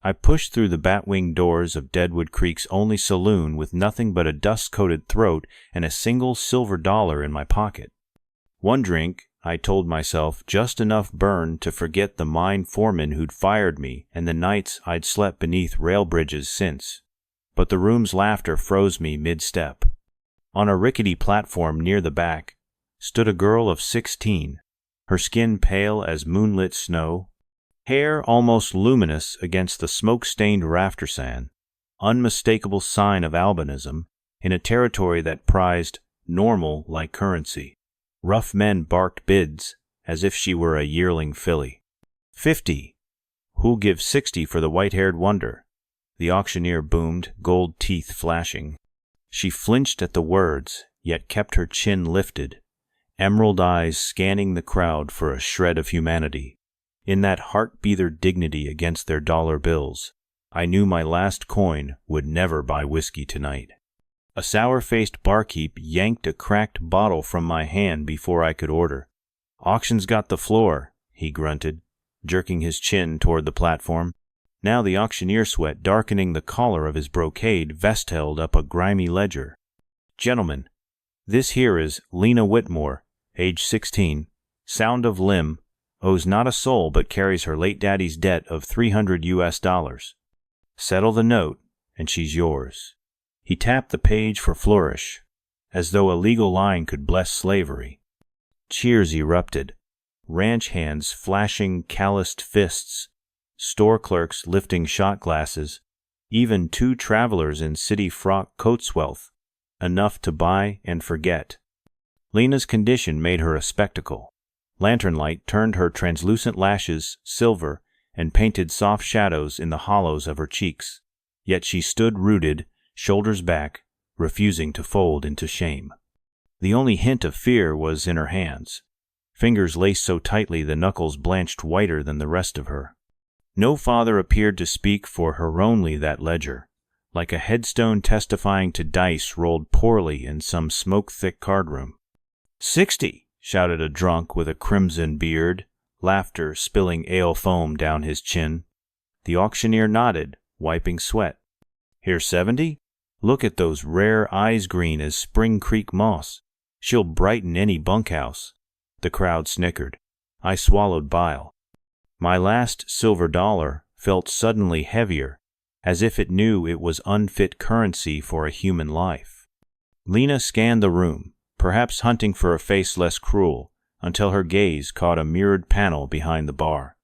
I pushed through the bat-wing doors of Deadwood Creek's only saloon with nothing but a dust-coated throat and a single silver dollar in my pocket. One drink, I told myself, just enough burn to forget the mine foreman who'd fired me and the nights I'd slept beneath rail bridges since. But the room's laughter froze me mid-step. On a rickety platform near the back stood a girl of 16, her skin pale as moonlit snow, hair almost luminous against the smoke-stained rafter-sand, unmistakable sign of albinism in a territory that prized normal like currency. Rough men barked bids as if she were a yearling filly. 50. Who'll give 60 for the white-haired wonder? The auctioneer boomed, gold teeth flashing. She flinched at the words, yet kept her chin lifted, emerald eyes scanning the crowd for a shred of humanity. In that heart-beater dignity against their dollar bills, I knew my last coin would never buy whiskey tonight. A sour-faced barkeep yanked a cracked bottle from my hand before I could order. "Auction's got the floor," he grunted, jerking his chin toward the platform. Now the auctioneer sweat darkening the collar of his brocade vest held up a grimy ledger. "Gentlemen, this here is Lena Whitmore, age 16, sound of limb, owes not a soul but carries her late daddy's debt of $300. Settle the note, and she's yours." He tapped the page for flourish, as though a legal line could bless slavery. Cheers erupted, ranch hands flashing calloused fists, store clerks lifting shot glasses, even 2 travelers in city frock coatswealth, enough to buy and forget. Lena's condition made her a spectacle. Lantern light turned her translucent lashes silver and painted soft shadows in the hollows of her cheeks. Yet she stood rooted, shoulders back, refusing to fold into shame. The only hint of fear was in her hands, fingers laced so tightly the knuckles blanched whiter than the rest of her. No father appeared to speak for her only that ledger, like a headstone testifying to dice rolled poorly in some smoke-thick cardroom. 60, shouted a drunk with a crimson beard, laughter spilling ale foam down his chin. The auctioneer nodded, wiping sweat. Here 70? Look at those rare eyes green as Spring Creek moss. She'll brighten any bunkhouse. The crowd snickered. I swallowed bile. My last silver dollar felt suddenly heavier, as if it knew it was unfit currency for a human life. Lena scanned the room, perhaps hunting for a face less cruel, until her gaze caught a mirrored panel behind the bar.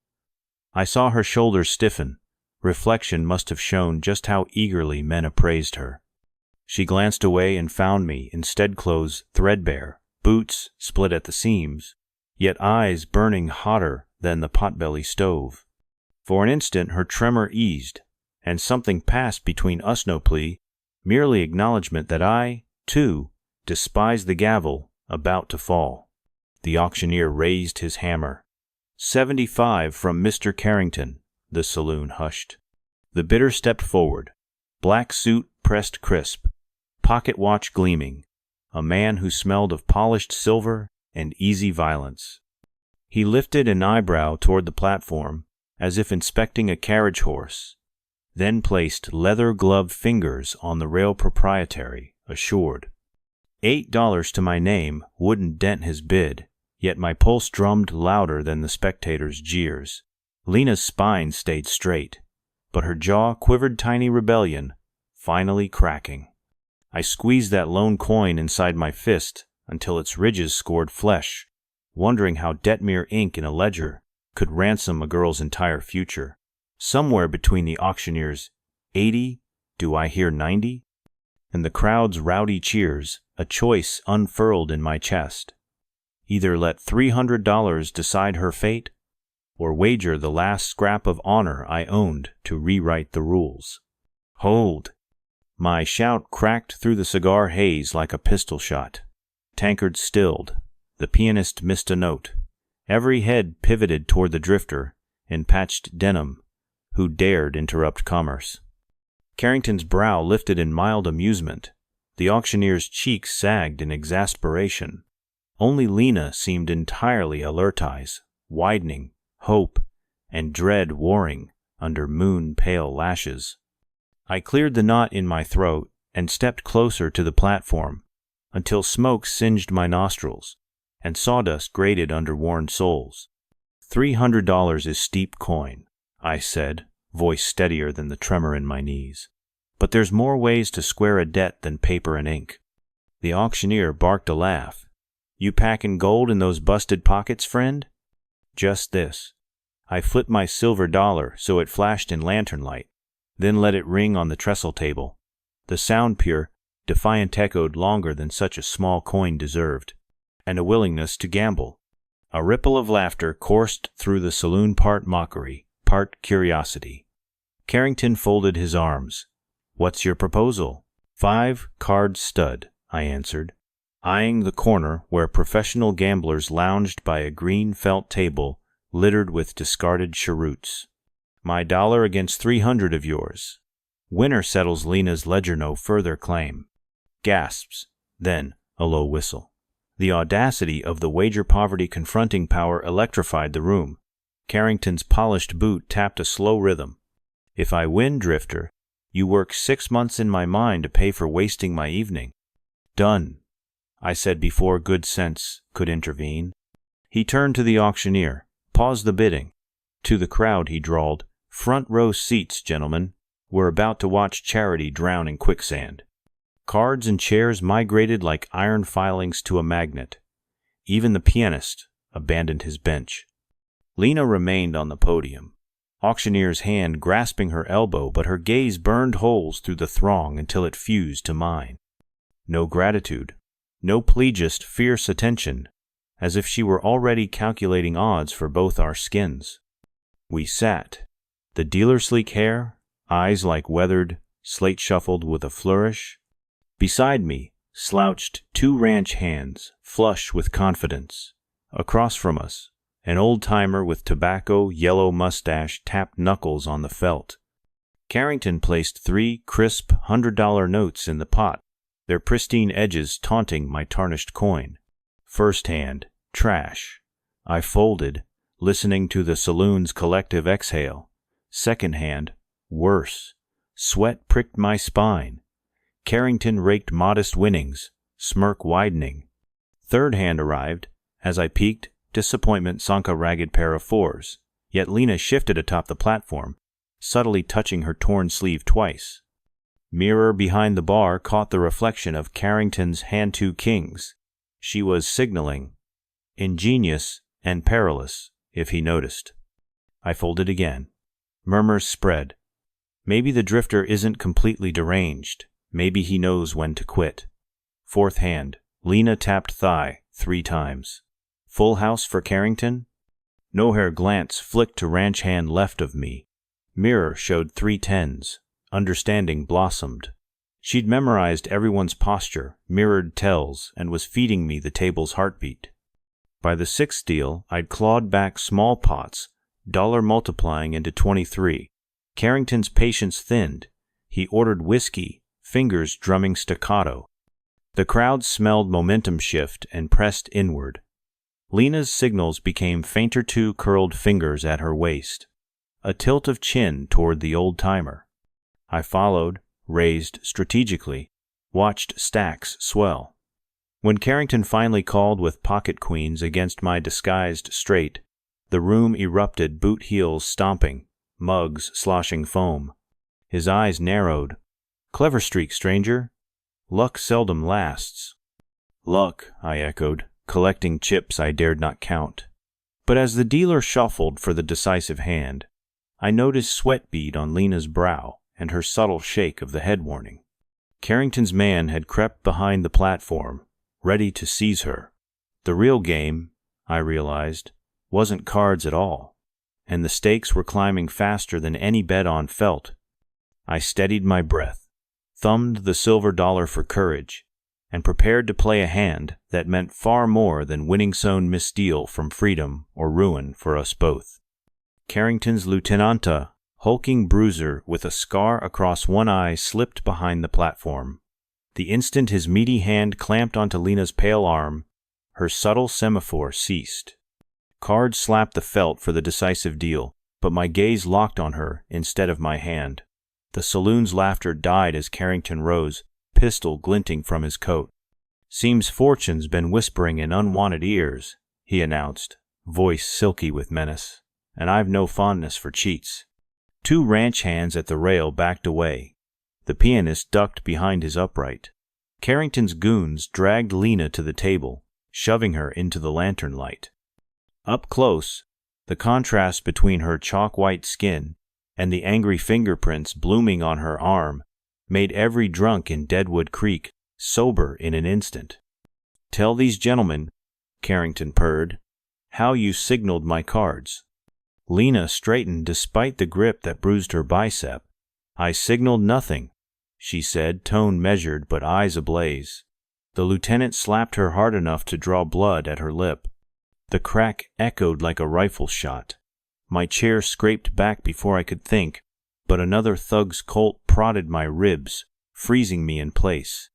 I saw her shoulders stiffen. Reflection must have shown just how eagerly men appraised her. She glanced away and found me, instead clothes threadbare, boots split at the seams, yet eyes burning hotter than the potbelly stove. For an instant her tremor eased, and something passed between us no plea, merely acknowledgement that I, too, despised the gavel about to fall. The auctioneer raised his hammer. 75 from Mr. Carrington. The saloon hushed. The bidder stepped forward, black suit pressed crisp, pocket watch gleaming, a man who smelled of polished silver and easy violence. He lifted an eyebrow toward the platform, as if inspecting a carriage horse, then placed leather-gloved fingers on the rail proprietary, assured. $8 to my name wouldn't dent his bid, yet my pulse drummed louder than the spectators' jeers. Lena's spine stayed straight, but her jaw quivered tiny rebellion, finally cracking. I squeezed that lone coin inside my fist until its ridges scored flesh, wondering how Detmere ink in a ledger could ransom a girl's entire future. Somewhere between the auctioneer's 80, do I hear 90? And the crowd's rowdy cheers, a choice unfurled in my chest. Either let $300 decide her fate, or wager the last scrap of honor I owned to rewrite the rules. Hold! My shout cracked through the cigar haze like a pistol shot. Tankards stilled. The pianist missed a note. Every head pivoted toward the drifter in patched denim, who dared interrupt commerce. Carrington's brow lifted in mild amusement. The auctioneer's cheeks sagged in exasperation. Only Lena seemed entirely alert eyes, widening, hope and dread warring under moon-pale lashes. I cleared the knot in my throat and stepped closer to the platform until smoke singed my nostrils and sawdust grated under worn soles. $300 is steep coin, I said, voice steadier than the tremor in my knees. But there's more ways to square a debt than paper and ink. The auctioneer barked a laugh. You packin' gold in those busted pockets, friend? Just this. I flipped my silver dollar so it flashed in lantern light, then let it ring on the trestle table. The sound pure, defiant echoed longer than such a small coin deserved, and a willingness to gamble. A ripple of laughter coursed through the saloon, part mockery, part curiosity. Carrington folded his arms. What's your proposal? 5-card stud, I answered, eyeing the corner where professional gamblers lounged by a green felt table littered with discarded cheroots. My dollar against 300 of yours. Winner settles Lena's ledger, no further claim. Gasps, then a low whistle. The audacity of the wager poverty confronting power electrified the room. Carrington's polished boot tapped a slow rhythm. If I win, Drifter, you work 6 months in my mind to pay for wasting my evening. Done, I said before good sense could intervene. He turned to the auctioneer, paused the bidding. To the crowd he drawled, front row seats, gentlemen. We're about to watch charity drown in quicksand. Cards and chairs migrated like iron filings to a magnet. Even the pianist abandoned his bench. Lena remained on the podium, auctioneer's hand grasping her elbow, but her gaze burned holes through the throng until it fused to mine. No gratitude, no plea, just fierce attention, as if she were already calculating odds for both our skins. We sat, the dealer's sleek hair, eyes like weathered, slate shuffled with a flourish. Beside me slouched 2 ranch hands, flush with confidence. Across from us, an old-timer with tobacco yellow mustache tapped knuckles on the felt. Carrington placed 3 crisp $100 notes in the pot, their pristine edges taunting my tarnished coin. First hand, trash. I folded, listening to the saloon's collective exhale. Second hand, worse. Sweat pricked my spine. Carrington raked modest winnings, smirk widening. Third hand arrived. As I peeked, disappointment sunk a ragged pair of 4s. Yet Lena shifted atop the platform, subtly touching her torn sleeve twice. Mirror behind the bar caught the reflection of Carrington's hand 2 kings. She was signaling. Ingenious and perilous, if he noticed. I folded again. Murmurs spread. Maybe the Drifter isn't completely deranged. Maybe he knows when to quit. Fourth hand. Lena tapped thigh 3 times. Full house for Carrington? No-hair glance flicked to ranch hand left of me. Mirror showed 3 10s. Understanding blossomed. She'd memorized everyone's posture, mirrored tells, and was feeding me the table's heartbeat. By the 6th deal, I'd clawed back small pots, dollar multiplying into 23. Carrington's patience thinned. He ordered whiskey, fingers drumming staccato. The crowd smelled momentum shift and pressed inward. Lena's signals became fainter, 2 curled fingers at her waist. A tilt of chin toward the old-timer. I followed, raised strategically, watched stacks swell. When Carrington finally called with pocket queens against my disguised straight, the room erupted, boot heels stomping, mugs sloshing foam. His eyes narrowed. Clever streak, stranger. Luck seldom lasts. Luck, I echoed, collecting chips I dared not count. But as the dealer shuffled for the decisive hand, I noticed sweat bead on Lena's brow and her subtle shake of the head warning. Carrington's man had crept behind the platform, ready to seize her. The real game, I realized, wasn't cards at all, and the stakes were climbing faster than any bet on felt. I steadied my breath, thumbed the silver dollar for courage, and prepared to play a hand that meant far more than winning sown misdeal from freedom or ruin for us both. Carrington's lieutenanta, hulking bruiser with a scar across one eye, slipped behind the platform. The instant his meaty hand clamped onto Lena's pale arm, her subtle semaphore ceased. Cards slapped the felt for the decisive deal, but my gaze locked on her instead of my hand. The saloon's laughter died as Carrington rose, pistol glinting from his coat. "Seems Fortune's been whispering in unwanted ears," he announced, voice silky with menace, "and I've no fondness for cheats." Two ranch hands at the rail backed away. The pianist ducked behind his upright. Carrington's goons dragged Lena to the table, shoving her into the lantern light. Up close, the contrast between her chalk-white skin and the angry fingerprints blooming on her arm made every drunk in Deadwood Creek sober in an instant. "Tell these gentlemen," Carrington purred, "how you signaled my cards." Lena straightened despite the grip that bruised her bicep. "I signaled nothing," she said, tone measured but eyes ablaze. The lieutenant slapped her hard enough to draw blood at her lip. The crack echoed like a rifle shot. My chair scraped back before I could think, but another thug's Colt prodded my ribs, freezing me in place.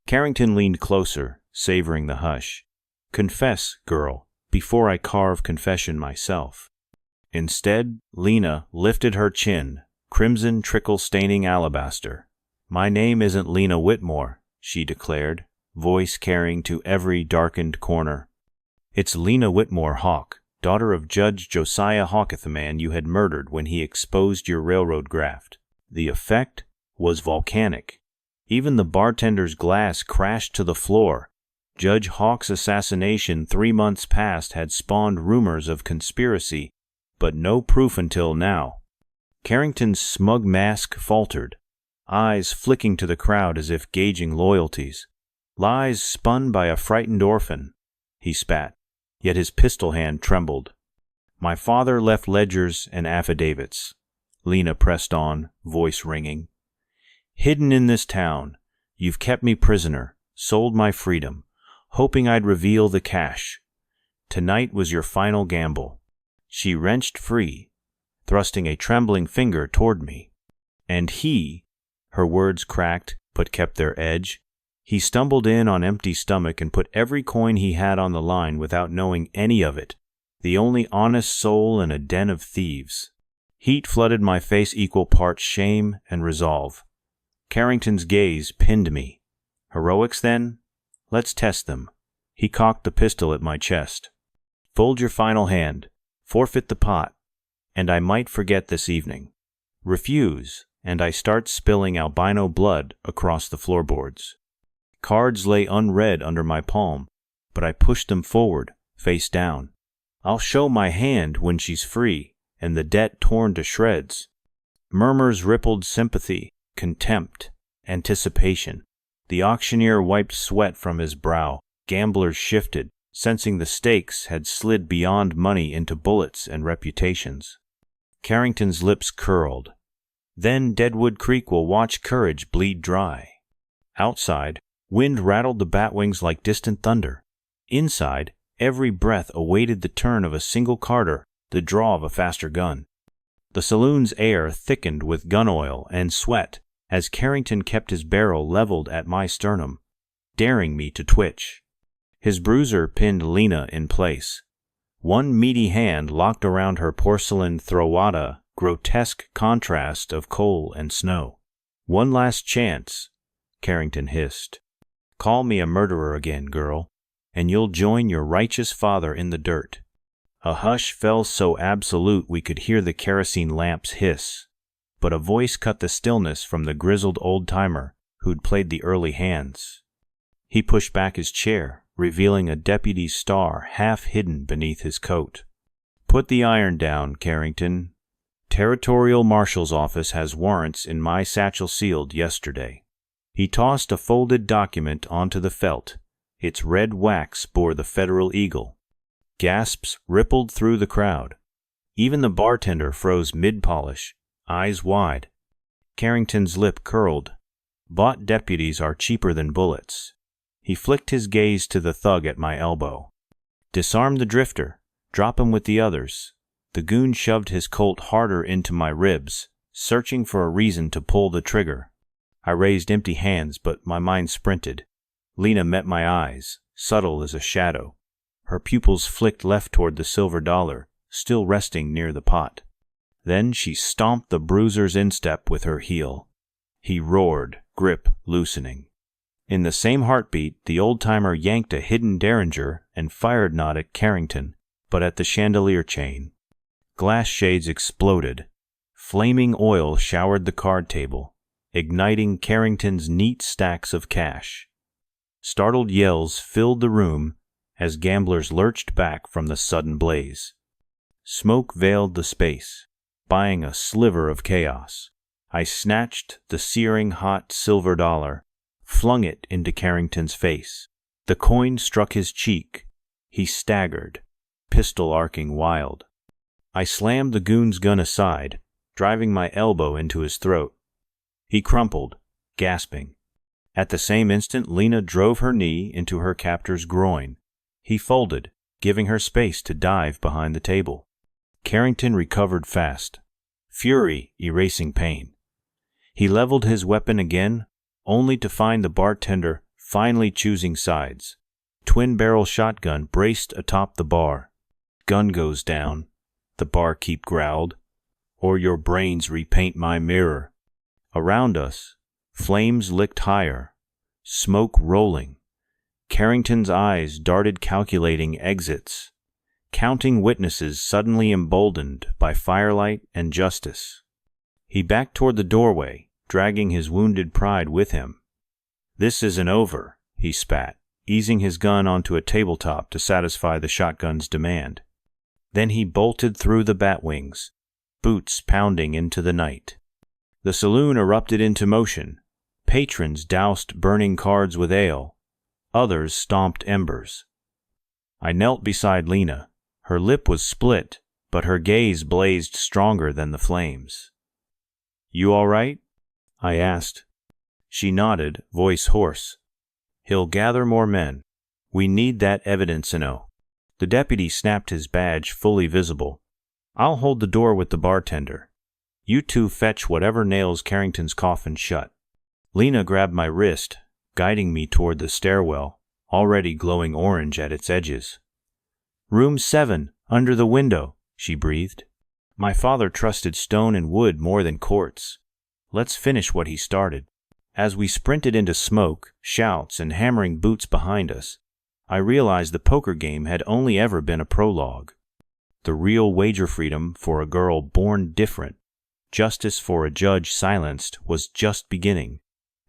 Carrington leaned closer, savoring the hush. "Confess, girl, before I carve confession myself." Instead, Lena lifted her chin, crimson trickle-staining alabaster. "My name isn't Lena Whitmore," she declared, voice carrying to every darkened corner. "It's Lena Whitmore Hawk, daughter of Judge Josiah Hawketh, the man you had murdered when he exposed your railroad graft." The effect was volcanic. Even the bartender's glass crashed to the floor. Judge Hawk's assassination 3 months past had spawned rumors of conspiracy, but no proof until now. Carrington's smug mask faltered, eyes flicking to the crowd as if gauging loyalties. "Lies spun by a frightened orphan," he spat, yet his pistol hand trembled. "My father left ledgers and affidavits," Lena pressed on, voice ringing. "Hidden in this town, you've kept me prisoner, sold my freedom, hoping I'd reveal the cash. Tonight was your final gamble." She wrenched free, thrusting a trembling finger toward me. "And he," her words cracked but kept their edge, "he stumbled in on empty stomach and put every coin he had on the line without knowing any of it. The only honest soul in a den of thieves." Heat flooded my face, equal parts shame and resolve. Carrington's gaze pinned me. "Heroics, then? Let's test them." He cocked the pistol at my chest. "Fold your final hand. Forfeit the pot, and I might forget this evening. Refuse, and I start spilling albino blood across the floorboards." Cards lay unread under my palm, but I pushed them forward, face down. "I'll show my hand when she's free, and the debt torn to shreds." Murmurs rippled sympathy, contempt, anticipation. The auctioneer wiped sweat from his brow. Gamblers shifted, sensing the stakes had slid beyond money into bullets and reputations. Carrington's lips curled. "Then Deadwood Creek will watch courage bleed dry." Outside, wind rattled the batwings like distant thunder. Inside, every breath awaited the turn of a single Carter, the draw of a faster gun. The saloon's air thickened with gun oil and sweat as Carrington kept his barrel leveled at my sternum, daring me to twitch. His bruiser pinned Lena in place. One meaty hand locked around her porcelain throwata, grotesque contrast of coal and snow. "One last chance," Carrington hissed. "Call me a murderer again, girl, and you'll join your righteous father in the dirt." A hush fell so absolute we could hear the kerosene lamps hiss, but a voice cut the stillness from the grizzled old-timer who'd played the early hands. He pushed back his chair, revealing a deputy's star half hidden beneath his coat. "Put the iron down, Carrington. Territorial Marshal's office has warrants in my satchel sealed yesterday." He tossed a folded document onto the felt. Its red wax bore the federal eagle. Gasps rippled through the crowd. Even the bartender froze mid-polish, eyes wide. Carrington's lip curled. "Bought deputies are cheaper than bullets." He flicked his gaze to the thug at my elbow. "Disarm the drifter. Drop him with the others." The goon shoved his Colt harder into my ribs, searching for a reason to pull the trigger. I raised empty hands, but my mind sprinted. Lena met my eyes, subtle as a shadow. Her pupils flicked left toward the silver dollar, still resting near the pot. Then she stomped the bruiser's instep with her heel. He roared, grip loosening. In the same heartbeat, the old-timer yanked a hidden derringer and fired not at Carrington, but at the chandelier chain. Glass shades exploded. Flaming oil showered the card table, igniting Carrington's neat stacks of cash. Startled yells filled the room as gamblers lurched back from the sudden blaze. Smoke veiled the space, buying a sliver of chaos. I snatched the searing hot silver dollar, flung it into Carrington's face. The coin struck his cheek. He staggered, pistol arcing wild. I slammed the goon's gun aside, driving my elbow into his throat. He crumpled, gasping. At the same instant, Lena drove her knee into her captor's groin. He folded, giving her space to dive behind the table. Carrington recovered fast, fury erasing pain. He leveled his weapon again, only to find the bartender finally choosing sides. Twin-barrel shotgun braced atop the bar. "Gun goes down," the barkeep growled, "or your brains repaint my mirror." Around us, flames licked higher, smoke rolling. Carrington's eyes darted calculating exits, counting witnesses suddenly emboldened by firelight and justice. He backed toward the doorway, dragging his wounded pride with him. "This isn't over," he spat, easing his gun onto a tabletop to satisfy the shotgun's demand. Then he bolted through the batwings, boots pounding into the night. The saloon erupted into motion. Patrons doused burning cards with ale. Others stomped embers. I knelt beside Lena. Her lip was split, but her gaze blazed stronger than the flames. "You all right?" I asked. She nodded, voice hoarse. "He'll gather more men. We need that evidence, The deputy snapped his badge, fully visible. "I'll hold the door with the bartender. You two fetch whatever nails Carrington's coffin shut." Lena grabbed my wrist, guiding me toward the stairwell, already glowing orange at its edges. "Room 7, under the window," she breathed. My father trusted stone and wood more than courts. Let's finish what he started. As we sprinted into smoke, shouts, and hammering boots behind us, I realized the poker game had only ever been a prologue. The real wager freedom for a girl born different, justice for a judge silenced, was just beginning,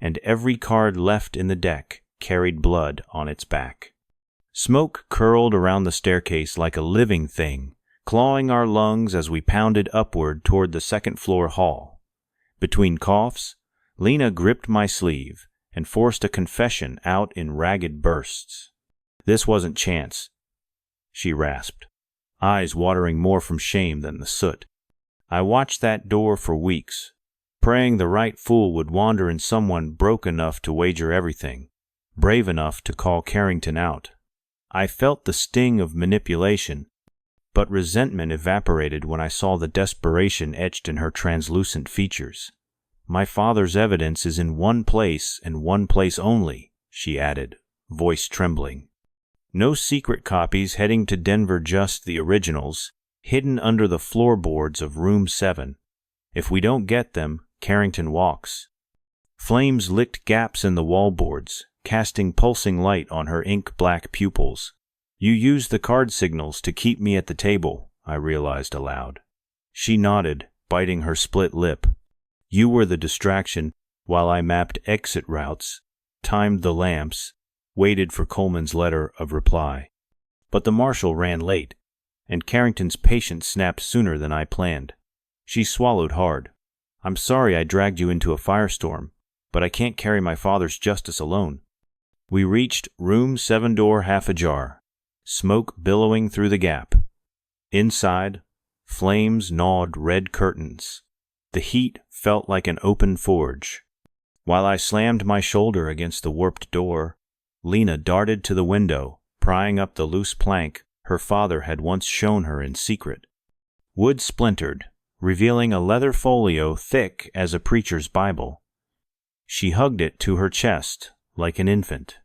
and every card left in the deck carried blood on its back. Smoke curled around the staircase like a living thing, clawing our lungs as we pounded upward toward the second-floor hall. Between coughs, Lena gripped my sleeve and forced a confession out in ragged bursts. "This wasn't chance," she rasped, eyes watering more from shame than the soot. "I watched that door for weeks, praying the right fool would wander in someone broke enough to wager everything, brave enough to call Carrington out. I felt the sting of manipulation, but resentment evaporated when I saw the desperation etched in her translucent features. My father's evidence is in one place and one place only," she added, voice trembling. "No secret copies heading to Denver, just the originals, hidden under the floorboards of Room 7. If we don't get them, Carrington walks." Flames licked gaps in the wallboards, casting pulsing light on her ink-black pupils. "You used the card signals to keep me at the table," I realized aloud. She nodded, biting her split lip. "You were the distraction while I mapped exit routes, timed the lamps, waited for Coleman's letter of reply. But the marshal ran late, and Carrington's patience snapped sooner than I planned." She swallowed hard. "I'm sorry I dragged you into a firestorm, but I can't carry my father's justice alone." We reached Room 7, door half ajar, smoke billowing through the gap. Inside, flames gnawed red curtains. The heat felt like an open forge. While I slammed my shoulder against the warped door, Lena darted to the window, prying up the loose plank her father had once shown her in secret. Wood splintered, revealing a leather folio thick as a preacher's Bible. She hugged it to her chest like an infant.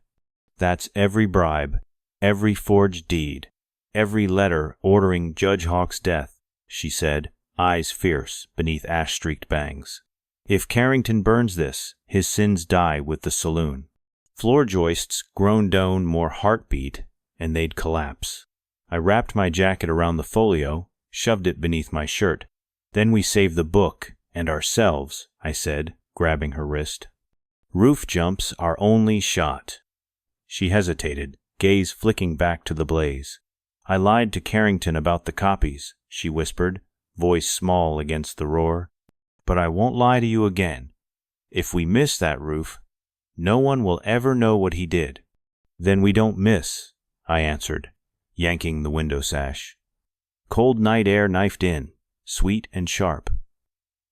"That's every bribe, every forged deed, every letter ordering Judge Hawk's death," she said, eyes fierce beneath ash-streaked bangs. If Carrington burns this, his sins die with the saloon. Floor joists groaned down more heartbeat, and they'd collapse. I wrapped my jacket around the folio, shoved it beneath my shirt. Then we save the book and ourselves, I said, grabbing her wrist. Roof jumps our only shot. She hesitated, gaze flicking back to the blaze. I lied to Carrington about the copies, she whispered, voice small against the roar. But I won't lie to you again. If we miss that roof, no one will ever know what he did. Then we don't miss, I answered, yanking the window sash. Cold night air knifed in, sweet and sharp.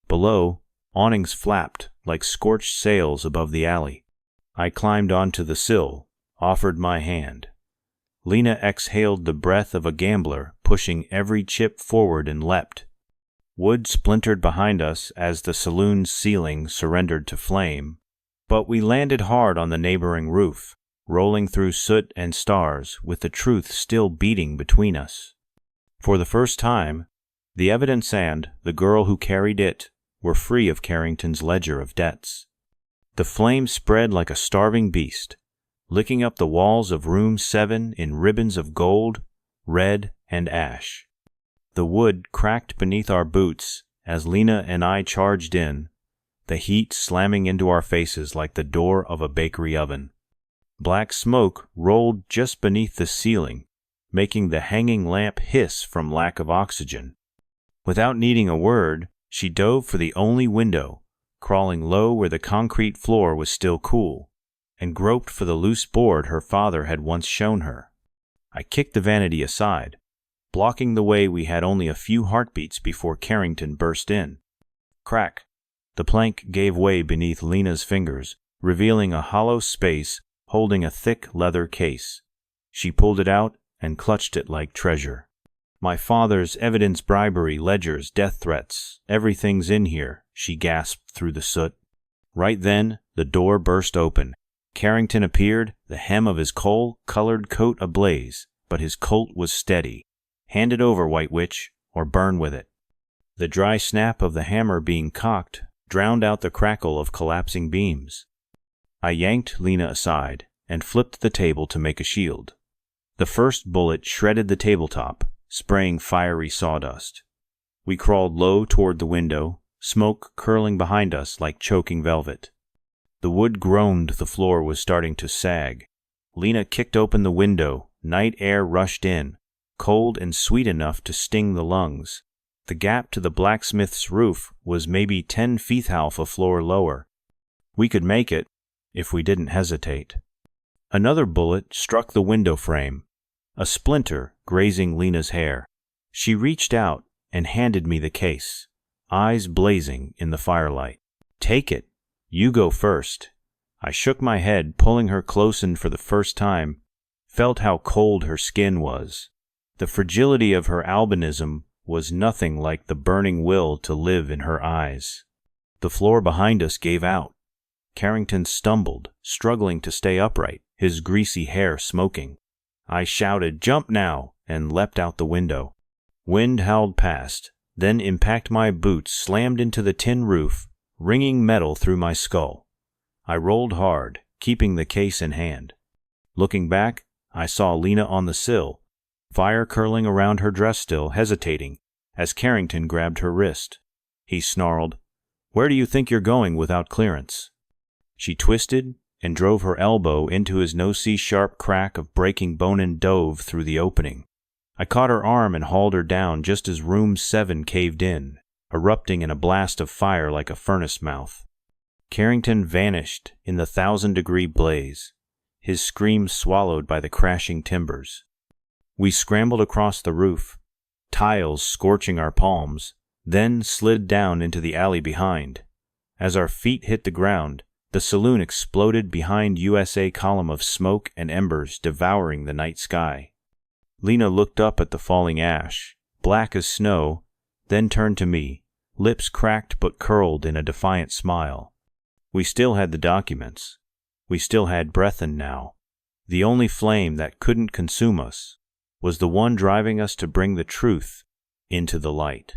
Below, awnings flapped like scorched sails above the alley. I climbed onto the sill, offered my hand. Lena exhaled the breath of a gambler, pushing every chip forward and leapt. Wood splintered behind us as the saloon's ceiling surrendered to flame, but we landed hard on the neighboring roof, rolling through soot and stars with the truth still beating between us. For the first time, the evidence and the girl who carried it were free of Carrington's ledger of debts. The flame spread like a starving beast, licking up the walls of room 7 in ribbons of gold, red, and ash. The wood cracked beneath our boots as Lena and I charged in, the heat slamming into our faces like the door of a bakery oven. Black smoke rolled just beneath the ceiling, making the hanging lamp hiss from lack of oxygen. Without needing a word, she dove for the only window, crawling low where the concrete floor was still cool, and groped for the loose board her father had once shown her. I kicked the vanity aside, blocking the way we had only a few heartbeats before Carrington burst in. Crack! The plank gave way beneath Lena's fingers, revealing a hollow space holding a thick leather case. She pulled it out and clutched it like treasure. My father's evidence, bribery, ledgers, death threats, everything's in here, she gasped through the soot. Right then, the door burst open. Carrington appeared, the hem of his coal-colored coat ablaze, but his Colt was steady. Hand it over, White Witch, or burn with it. The dry snap of the hammer being cocked drowned out the crackle of collapsing beams. I yanked Lena aside and flipped the table to make a shield. The first bullet shredded the tabletop, spraying fiery sawdust. We crawled low toward the window, smoke curling behind us like choking velvet. The wood groaned, the floor was starting to sag. Lena kicked open the window, night air rushed in, cold and sweet enough to sting the lungs. The gap to the blacksmith's roof was maybe 10 feet half a floor lower. We could make it, if we didn't hesitate. Another bullet struck the window frame, a splinter grazing Lena's hair. She reached out and handed me the case, eyes blazing in the firelight. Take it. You go first. I shook my head, pulling her close in for the first time, felt how cold her skin was. The fragility of her albinism was nothing like the burning will to live in her eyes. The floor behind us gave out. Carrington stumbled, struggling to stay upright, his greasy hair smoking. I shouted, "Jump now!" and leapt out the window. Wind howled past, then impact my boots slammed into the tin roof, ringing metal through my skull. I rolled hard, keeping the case in hand. Looking back, I saw Lena on the sill, fire curling around her dress still, hesitating, as Carrington grabbed her wrist. He snarled, "Where do you think you're going without clearance?" She twisted and drove her elbow into his no-see-sharp crack of breaking bone and dove through the opening. I caught her arm and hauled her down just as room 7 caved in, erupting in a blast of fire like a furnace mouth. Carrington vanished in the 1,000-degree blaze, his scream swallowed by the crashing timbers. We scrambled across the roof, tiles scorching our palms, then slid down into the alley behind. As our feet hit the ground, the saloon exploded behind USA column of smoke and embers devouring the night sky. Lena looked up at the falling ash, black as snow, then turned to me, lips cracked but curled in a defiant smile. We still had the documents. We still had Breathin now. The only flame that couldn't consume us was the one driving us to bring the truth into the light.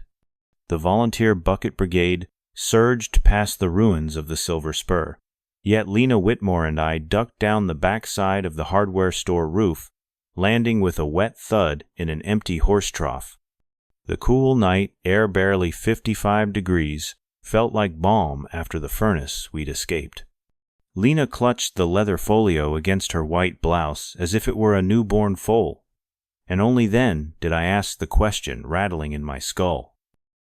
The volunteer bucket brigade surged past the ruins of the Silver Spur. Yet Lena Whitmore and I ducked down the backside of the hardware store roof, landing with a wet thud in an empty horse trough. The cool night air, barely 55 degrees, felt like balm after the furnace we'd escaped. Lena clutched the leather folio against her white blouse as if it were a newborn foal, and only then did I ask the question rattling in my skull.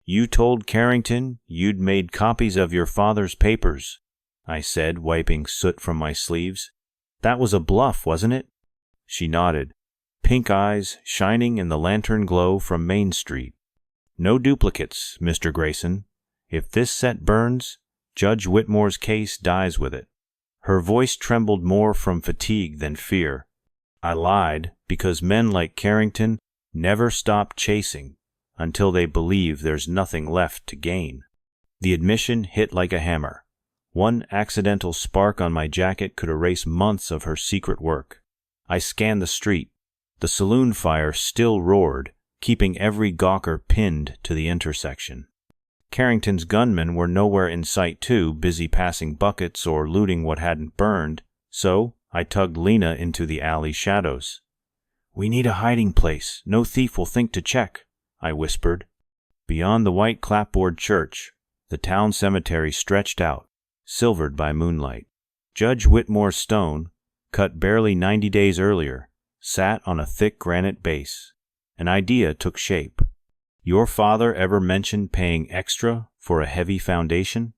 "You told Carrington you'd made copies of your father's papers," I said, wiping soot from my sleeves. "That was a bluff, wasn't it?" She nodded, pink eyes shining in the lantern glow from Main Street. "No duplicates, Mr. Grayson. If this set burns, Judge Whitmore's case dies with it." Her voice trembled more from fatigue than fear. I lied because men like Carrington never stop chasing until they believe there's nothing left to gain. The admission hit like a hammer. One accidental spark on my jacket could erase months of her secret work. I scanned the street. The saloon fire still roared, keeping every gawker pinned to the intersection. Carrington's gunmen were nowhere in sight too, busy passing buckets or looting what hadn't burned, so I tugged Lena into the alley shadows. "We need a hiding place. No thief will think to check," I whispered. Beyond the white clapboard church, the town cemetery stretched out, silvered by moonlight. Judge Whitmore's stone, cut barely 90 days earlier, sat on a thick granite base. An idea took shape. "Your father ever mentioned paying extra for a heavy foundation?"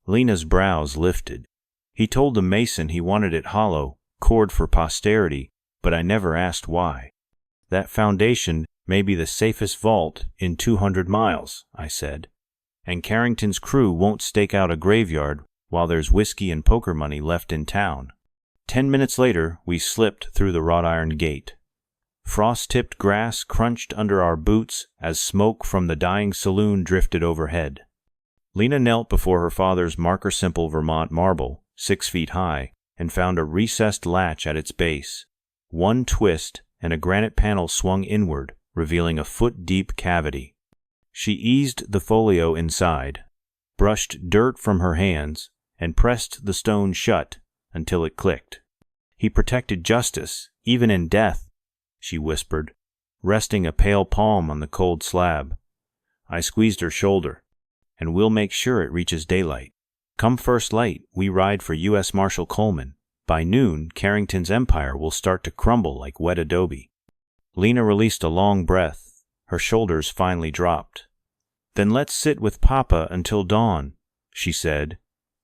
Lena's brows lifted. "He told the mason he wanted it hollow, cored for posterity, but I never asked why." "That foundation may be the safest vault in 200 miles, I said. "And Carrington's crew won't stake out a graveyard while there's whiskey and poker money left in town." 10 minutes later, we slipped through the wrought iron gate. Frost-tipped grass crunched under our boots as smoke from the dying saloon drifted overhead. Lena knelt before her father's marker-simple Vermont marble, 6 feet high, and found a recessed latch at its base. One twist, and a granite panel swung inward, revealing a foot-deep cavity. She eased the folio inside, brushed dirt from her hands, and pressed the stone shut until it clicked. "He protected justice, even in death," she whispered, resting a pale palm on the cold slab. I squeezed her shoulder. "And we'll make sure it reaches daylight. Come first light, we ride for U.S. Marshal Coleman. By noon, Carrington's empire will start to crumble like wet adobe." Lena released a long breath. Her shoulders finally dropped. "Then let's sit with Papa until dawn," she said,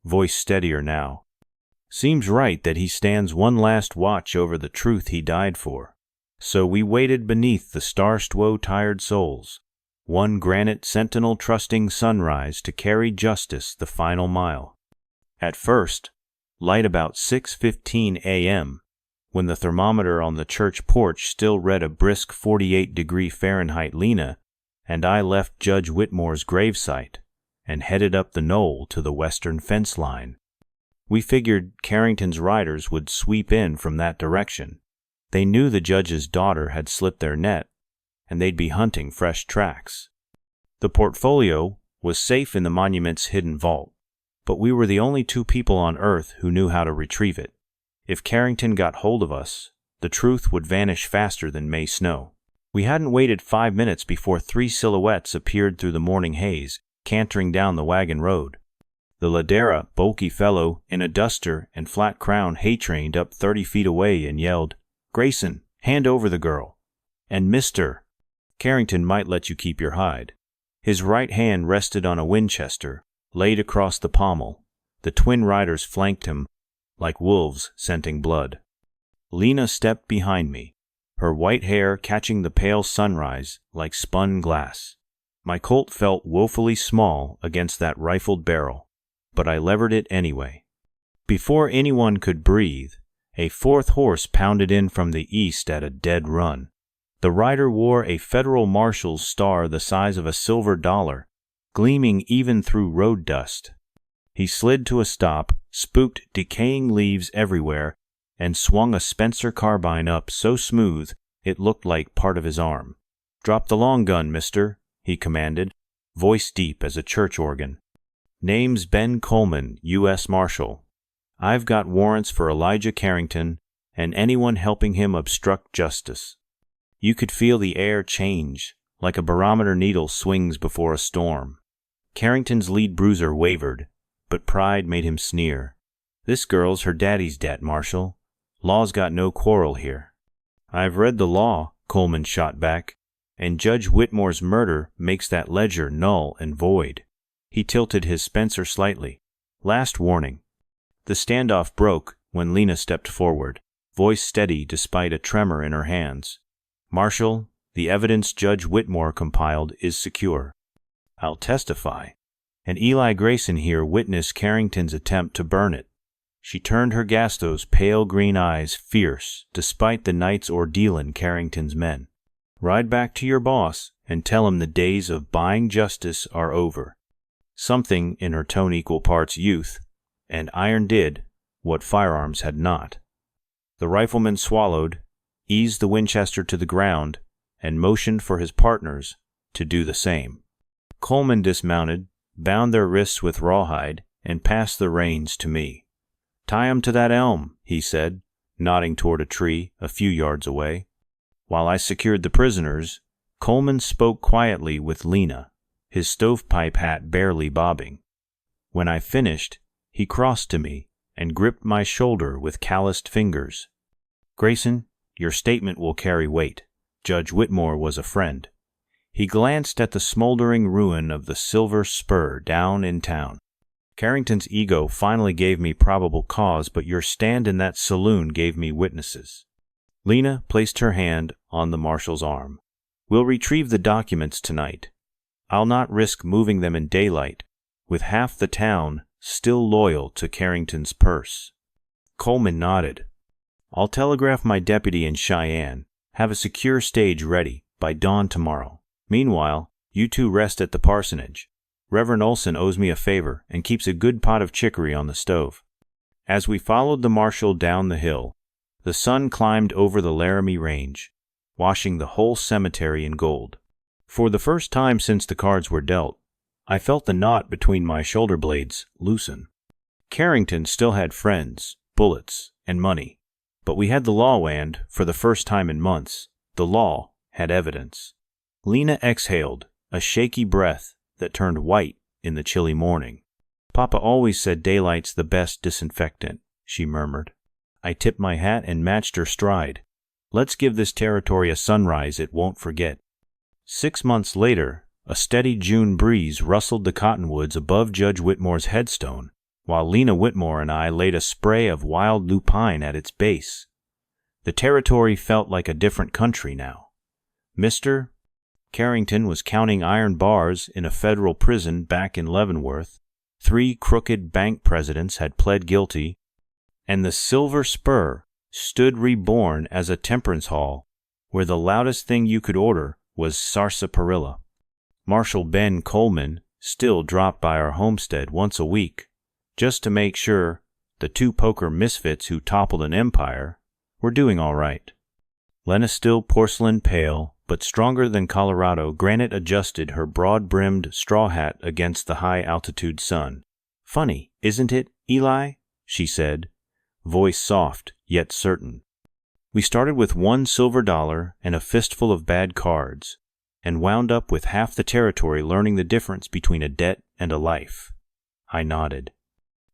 voice steadier now. "Seems right that he stands one last watch over the truth he died for." So we waited beneath the star-stwo-tired souls, one granite sentinel trusting sunrise to carry justice the final mile. At first, light about 6:15 a.m., when the thermometer on the church porch still read a brisk 48-degree Fahrenheit, Lena and I left Judge Whitmore's gravesite and headed up the knoll to the western fence line. We figured Carrington's riders would sweep in from that direction. They knew the judge's daughter had slipped their net, and they'd be hunting fresh tracks. The portfolio was safe in the monument's hidden vault, but we were the only 2 people on Earth who knew how to retrieve it. If Carrington got hold of us, the truth would vanish faster than May snow. We hadn't waited 5 minutes before 3 silhouettes appeared through the morning haze, cantering down the wagon road. The Ladera, bulky fellow in a duster and flat crown hay-trained up 30 feet away and yelled, "Grayson, hand over the girl. And Mr. Carrington might let you keep your hide." His right hand rested on a Winchester, laid across the pommel. The twin riders flanked him like wolves scenting blood. Lena stepped behind me, her white hair catching the pale sunrise like spun glass. My Colt felt woefully small against that rifled barrel, but I levered it anyway. Before anyone could breathe, a 4th horse pounded in from the east at a dead run. The rider wore a federal marshal's star the size of a silver dollar, gleaming even through road dust. He slid to a stop, spooked decaying leaves everywhere, and swung a Spencer carbine up so smooth it looked like part of his arm. "Drop the long gun, mister," he commanded. voice deep as a church organ. Name's Ben Coleman, U.S. Marshal. I've got warrants for Elijah Carrington and anyone helping him obstruct justice. You could feel the air change, like a barometer needle swings before a storm. Carrington's lead bruiser wavered, but pride made him sneer. This girl's her daddy's debt, Marshal. Law's got no quarrel here. I've read the law, Coleman shot back, and Judge Whitmore's murder makes that ledger null and void. He tilted his Spencer slightly. Last warning. The standoff broke when Lena stepped forward, voice steady despite a tremor in her hands. Marshal, the evidence Judge Whitmore compiled is secure. I'll testify. And Eli Grayson here witnessed Carrington's attempt to burn it. She turned her those pale green eyes fierce despite the night's ordeal in Carrington's men. Ride back to your boss and tell him the days of buying justice are over. Something in her tone equal parts youth, and iron did what firearms had not. The rifleman swallowed, eased the Winchester to the ground, and motioned for his partners to do the same. Coleman dismounted, bound their wrists with rawhide, and passed the reins to me. "Tie 'em to that elm," he said, nodding toward a tree a few yards away. While I secured the prisoners, Coleman spoke quietly with Lena, his stovepipe hat barely bobbing. When I finished, he crossed to me and gripped my shoulder with calloused fingers. "Grayson, your statement will carry weight. Judge Whitmore was a friend." He glanced at the smoldering ruin of the Silver Spur down in town. "Carrington's ego finally gave me probable cause, but your stand in that saloon gave me witnesses." Lena placed her hand on the marshal's arm. "We'll retrieve the documents tonight. I'll not risk moving them in daylight, with half the town still loyal to Carrington's purse." Coleman nodded. "I'll telegraph my deputy in Cheyenne, have a secure stage ready by dawn tomorrow. Meanwhile, you two rest at the parsonage. Reverend Olson owes me a favor and keeps a good pot of chicory on the stove." As we followed the marshal down the hill, the sun climbed over the Laramie Range, washing the whole cemetery in gold. For the first time since the cards were dealt, I felt the knot between my shoulder blades loosen. Carrington still had friends, bullets, and money, but we had the law, and, for the first time in months, the law had evidence. Lena exhaled, a shaky breath that turned white in the chilly morning. "Papa always said daylight's the best disinfectant," she murmured. I tipped my hat and matched her stride. "Let's give this territory a sunrise it won't forget." 6 months later, a steady June breeze rustled the cottonwoods above Judge Whitmore's headstone, while Lena Whitmore and I laid a spray of wild lupine at its base. The territory felt like a different country now. Mr. Carrington was counting iron bars in a federal prison back in Leavenworth. 3 crooked bank presidents had pled guilty, and the Silver Spur stood reborn as a temperance hall where the loudest thing you could order was sarsaparilla. Marshal Ben Coleman still dropped by our homestead once a week, just to make sure the 2 poker misfits who toppled an empire were doing all right. Lena still porcelain pale, but stronger than Colorado, Granite adjusted her broad-brimmed straw hat against the high-altitude sun. "Funny, isn't it, Eli?" she said, voice soft yet certain. "We started with $1 silver and a fistful of bad cards, and wound up with half the territory learning the difference between a debt and a life." I nodded,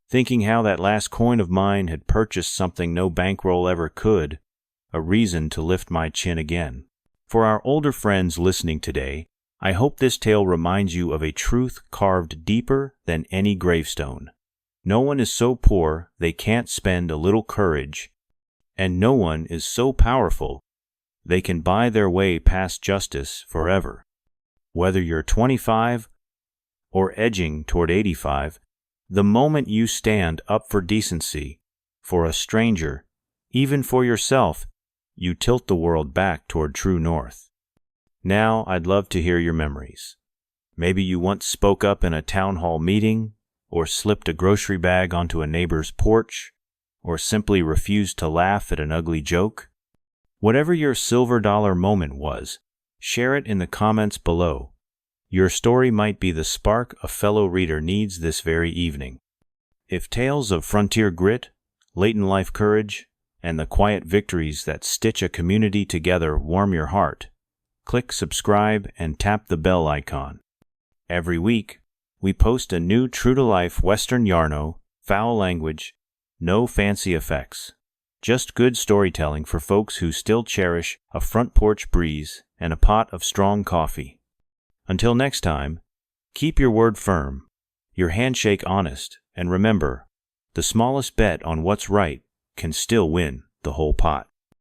thinking how that last coin of mine had purchased something no bankroll ever could, a reason to lift my chin again. For our older friends listening today, I hope this tale reminds you of a truth carved deeper than any gravestone. No one is so poor they can't spend a little courage, and no one is so powerful they can buy their way past justice forever. Whether you're 25 or edging toward 85, the moment you stand up for decency, for a stranger, even for yourself, you tilt the world back toward true north. Now I'd love to hear your memories. Maybe you once spoke up in a town hall meeting, or slipped a grocery bag onto a neighbor's porch, or simply refused to laugh at an ugly joke. Whatever your silver dollar moment was, share it in the comments below. Your story might be the spark a fellow reader needs this very evening. If tales of frontier grit, latent life courage, and the quiet victories that stitch a community together warm your heart, click subscribe and tap the bell icon. Every week, we post a new true-to-life Western yarno, foul language, no fancy effects. Just good storytelling for folks who still cherish a front porch breeze and a pot of strong coffee. Until next time, keep your word firm, your handshake honest, and remember, the smallest bet on what's right can still win the whole pot.